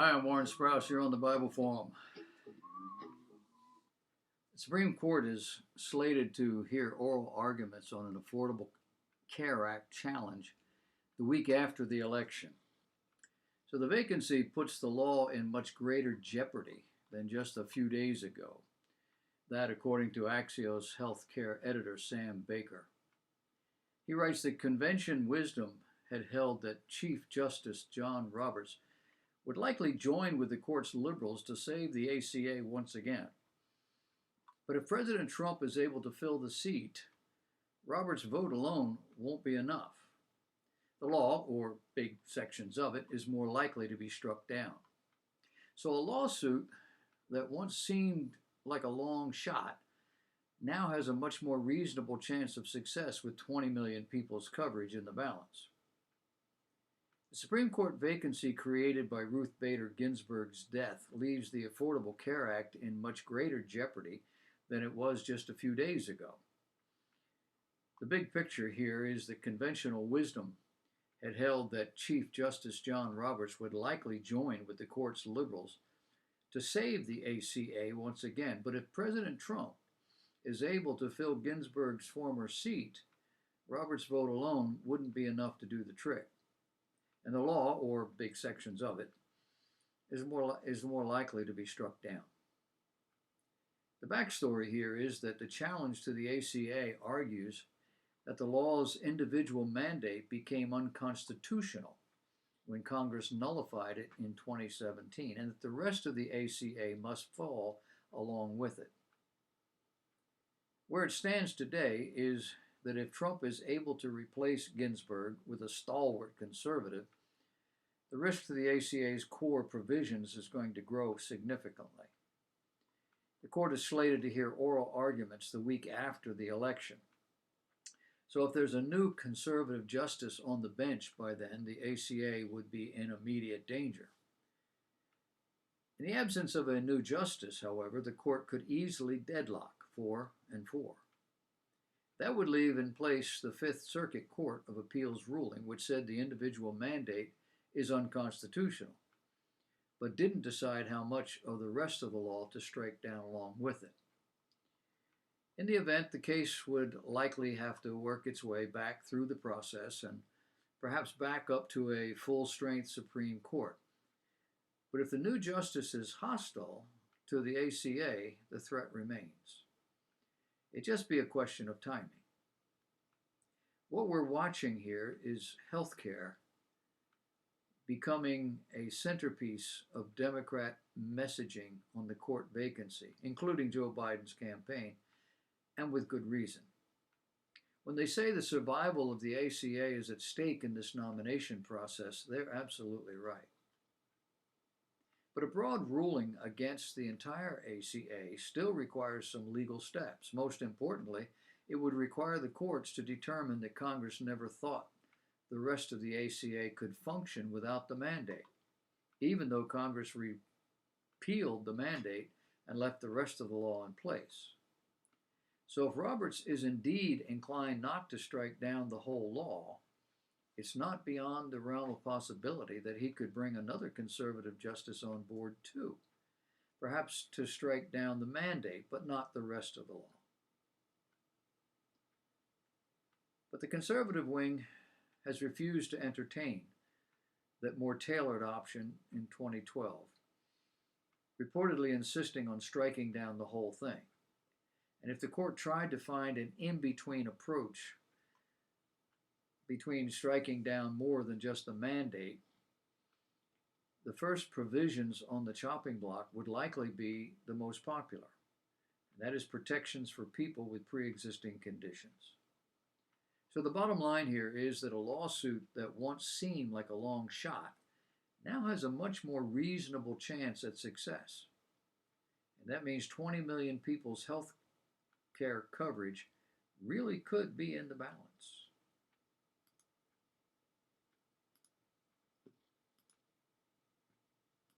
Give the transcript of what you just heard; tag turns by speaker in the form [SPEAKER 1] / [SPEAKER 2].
[SPEAKER 1] Hi, I'm Warren Sprouse here on the Bible Forum. The Supreme Court is slated to hear oral arguments on an Affordable Care Act challenge the week after the election. So the vacancy puts the law in much greater jeopardy than just a few days ago. That, according to Axios healthcare editor Sam Baker. He writes that convention wisdom had held that Chief Justice John Roberts would likely join with the court's liberals to save the ACA once again. But if President Trump is able to fill the seat, Roberts' vote alone won't be enough. The law, or big sections of it, is more likely to be struck down. So a lawsuit that once seemed like a long shot now has a much more reasonable chance of success with 20 million people's coverage in the balance. The Supreme Court vacancy created by Ruth Bader Ginsburg's death leaves the Affordable Care Act in much greater jeopardy than it was just a few days ago. The big picture here is that conventional wisdom had held that Chief Justice John Roberts would likely join with the court's liberals to save the ACA once again. But if President Trump is able to fill Ginsburg's former seat, Roberts' vote alone wouldn't be enough to do the trick. And the law, or big sections of it, is more likely to be struck down. The backstory here is that the challenge to the ACA argues that the law's individual mandate became unconstitutional when Congress nullified it in 2017, and that the rest of the ACA must fall along with it. Where it stands today is that if Trump is able to replace Ginsburg with a stalwart conservative, the risk to the ACA's core provisions is going to grow significantly. The court is slated to hear oral arguments the week after the election. So if there's a new conservative justice on the bench by then, the ACA would be in immediate danger. In the absence of a new justice, however, the court could easily deadlock 4-4. That would leave in place the Fifth Circuit Court of Appeals ruling, which said the individual mandate is unconstitutional, but didn't decide how much of the rest of the law to strike down along with it. In the event, the case would likely have to work its way back through the process and perhaps back up to a full-strength Supreme Court. But if the new justice is hostile to the ACA, the threat remains. It'd just be a question of timing. What we're watching here is healthcare becoming a centerpiece of Democrat messaging on the court vacancy, including Joe Biden's campaign, and with good reason. When they say the survival of the ACA is at stake in this nomination process, they're absolutely right. But a broad ruling against the entire ACA still requires some legal steps. Most importantly, it would require the courts to determine that Congress never thought the rest of the ACA could function without the mandate, even though Congress repealed the mandate and left the rest of the law in place. So if Roberts is indeed inclined not to strike down the whole law, it's not beyond the realm of possibility that he could bring another conservative justice on board too, perhaps to strike down the mandate, but not the rest of the law. But the conservative wing has refused to entertain that more tailored option in 2012, reportedly insisting on striking down the whole thing. And if the court tried to find an in-between approach between striking down more than just the mandate, the first provisions on the chopping block would likely be the most popular. And that is protections for people with pre-existing conditions. So the bottom line here is that a lawsuit that once seemed like a long shot now has a much more reasonable chance at success. And that means 20 million people's health care coverage really could be in the balance.